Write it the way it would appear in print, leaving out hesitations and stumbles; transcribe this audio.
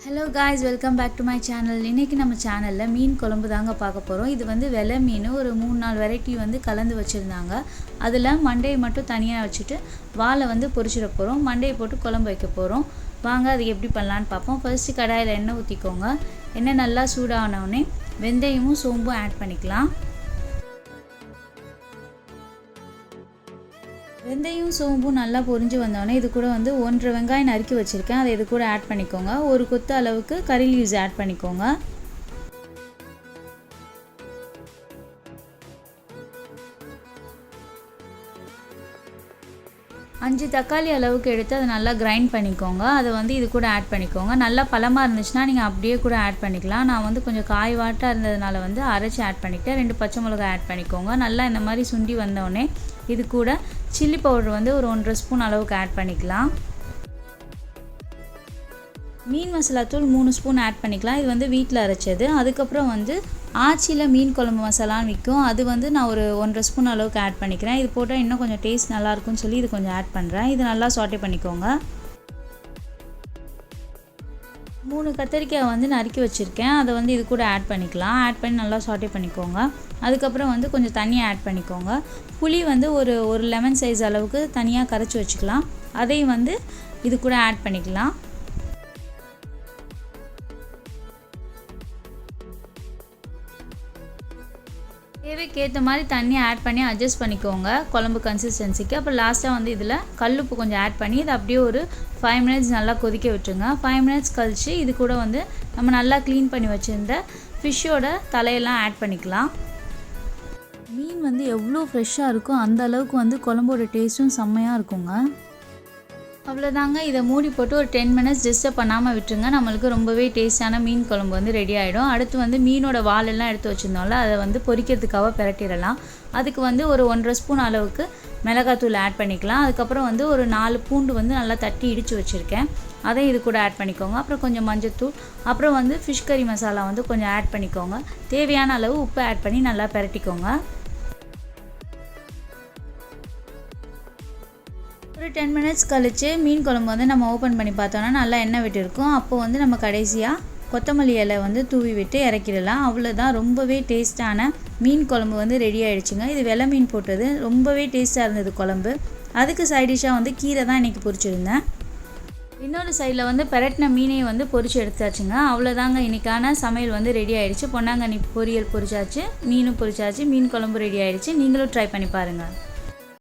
Hello guys, welcome back to my channel. இன்றைக்கி நம்ம சேனலில் மீன் குழம்பு தாங்க பார்க்க போகிறோம். இது வந்து வெலை மீன் ஒரு 3-4 வெரைட்டி வந்து கலந்து வச்சுருந்தாங்க. அதில் மண்டையை மட்டும் தனியாக வச்சுட்டு வாலை வந்து பொரிச்சிட போகிறோம். மண்டையை போட்டு குழம்பு வைக்க போகிறோம். வாங்க அது எப்படி பண்ணலான்னு பார்ப்போம். ஃபர்ஸ்ட்டு கடாயில் எண்ணெய் ஊற்றிக்கோங்க. எண்ணெய் நல்லா சூடானவுடனே வெந்தயமும் சோம்பும் ஆட் பண்ணிக்கலாம். வெந்தயம் சோம்பும் நல்லா பொரிஞ்சு வந்தோடனே இது கூட வந்து 1.5 வெங்காயம் நறுக்கி வச்சுருக்கேன். அதை இது கூட ஆட் பண்ணிக்கோங்க. ஒரு கொத்து அளவுக்கு கறி லீவ்ஸ் ஆட் பண்ணிக்கோங்க. அஞ்சு தக்காளி அளவுக்கு எடுத்து அதை நல்லா கிரைண்ட் பண்ணிக்கோங்க. அதை வந்து இது கூட ஆட் பண்ணிக்கோங்க. நல்லா பழமாக இருந்துச்சுன்னா நீங்கள் அப்படியே கூட ஆட் பண்ணிக்கலாம். நான் வந்து கொஞ்சம் காய்வாட்டாக இருந்ததுனால வந்து அரைச்சி ஆட் பண்ணிக்கிட்டேன். 2 பச்சை மிளகாய் ஆட் பண்ணிக்கோங்க. நல்லா இந்த மாதிரி சுண்டி வந்தோடனே இது கூட சில்லி பவுடர் வந்து ஒரு 1.5 ஸ்பூன் அளவுக்கு ஆட் பண்ணிக்கலாம். மீன் மசாலா தூள் 3 ஸ்பூன் ஆட் பண்ணிக்கலாம். இது வந்து வீட்டில் அரைச்சது. அதுக்கப்புறம் வந்து ஆச்சியில் மீன் குழம்பு மசாலான்னு விற்கும். அது வந்து நான் ஒரு 1.5 ஸ்பூன் அளவுக்கு ஆட் பண்ணிக்கிறேன். இது போட்டால் இன்னும் கொஞ்சம் டேஸ்ட் நல்லாயிருக்கும்னு சொல்லி இது கொஞ்சம் ஆட் பண்ணுறேன். இது நல்லா சாட்டே பண்ணிக்கோங்க. 3 கத்திரிக்காய் வந்து நறுக்கி வச்சுருக்கேன். அதை வந்து இது கூட ஆட் பண்ணிக்கலாம். ஆட் பண்ணி நல்லா சாட்டே பண்ணிக்கோங்க. அதுக்கப்புறம் வந்து கொஞ்சம் தண்ணியை ஆட் பண்ணிக்கோங்க. புளி வந்து ஒரு லெமன் சைஸ் அளவுக்கு தனியாக கரைச்சி வச்சுக்கலாம். அதையும் வந்து இது கூட ஆட் பண்ணிக்கலாம். தேவைக்கேற்ற மாதிரி தண்ணி ஆட் பண்ணி அட்ஜஸ்ட் பண்ணிக்கோங்க குழம்பு கன்சிஸ்டன்சிக்கு. அப்புறம் லாஸ்ட்டாக வந்து இதில் கல்லுப்பு கொஞ்சம் ஆட் பண்ணி இதை அப்படியே ஒரு 5 மினிட்ஸ் நல்லா கொதிக்க விட்டுருங்க. 5 மினிட்ஸ் கழித்து இது கூட வந்து நம்ம நல்லா க்ளீன் பண்ணி வச்சுருந்த ஃபிஷ்ஷோட தலையெல்லாம் ஆட் பண்ணிக்கலாம். மீன் வந்து எவ்வளோ ஃப்ரெஷ்ஷாக இருக்கோ அந்த அளவுக்கு வந்து குழம்போட டேஸ்ட்டும் செம்மையாக இருக்குங்க. அவ்வளோதாங்க. இதை மூடி போட்டு ஒரு 10 மினிட்ஸ் டிஸ்டர்ப் பண்ணாமல் விட்டுருங்க. நம்மளுக்கு ரொம்பவே டேஸ்டான மீன் குழம்பு வந்து ரெடி ஆகிடும். அடுத்து வந்து மீனோட வாலெல்லாம் எடுத்து வச்சுருந்தோம்ல, அதை வந்து பொரிக்கிறதுக்காக பிரட்டிடலாம். அதுக்கு வந்து ஒரு 1.5 ஸ்பூன் அளவுக்கு மிளகாத்தூள் ஆட் பண்ணிக்கலாம். அதுக்கப்புறம் வந்து ஒரு 4 பூண்டு வந்து நல்லா தட்டி இடித்து வச்சுருக்கேன். அதையும் இது கூட ஆட் பண்ணிக்கோங்க. அப்புறம் கொஞ்சம் மஞ்சத்தூள், அப்புறம் வந்து ஃபிஷ் கறி மசாலா வந்து கொஞ்சம் ஆட் பண்ணிக்கோங்க. தேவையான அளவு உப்பு ஆட் பண்ணி நல்லா பிரட்டிக்கோங்க. ஒரு 10 மினிட்ஸ் கழித்து மீன் குழம்பு வந்து நம்ம ஓப்பன் பண்ணி பார்த்தோன்னா நல்லா எண்ணெய் விட்டு இருக்கும். அப்போ வந்து நம்ம கடைசியாக கொத்தமல்லி இலை வந்து தூவி விட்டு இறக்கிடலாம். அவ்வளோதான். ரொம்பவே டேஸ்ட்டான மீன் குழம்பு வந்து ரெடி ஆகிடுச்சுங்க. இது வெலை மீன் போட்டது ரொம்பவே டேஸ்ட்டாக இருந்தது குழம்பு. அதுக்கு சைடிஷாக வந்து கீரை தான் இன்றைக்கி பொரிச்சிருந்தேன். இன்னொரு சைடில் வந்து பெரட்டின மீனையும் வந்து பொரிச்சு எடுத்தாச்சுங்க. அவ்வளோதாங்க. இன்றைக்கான சமையல் வந்து ரெடி ஆகிடுச்சு. பொன்னாங்கண்ணி பொரியல் பொரிச்சாச்சு, மீனும் பொரிச்சாச்சு, மீன் குழம்பு ரெடி ஆகிடுச்சு. நீங்களும் ட்ரை பண்ணி பாருங்கள்.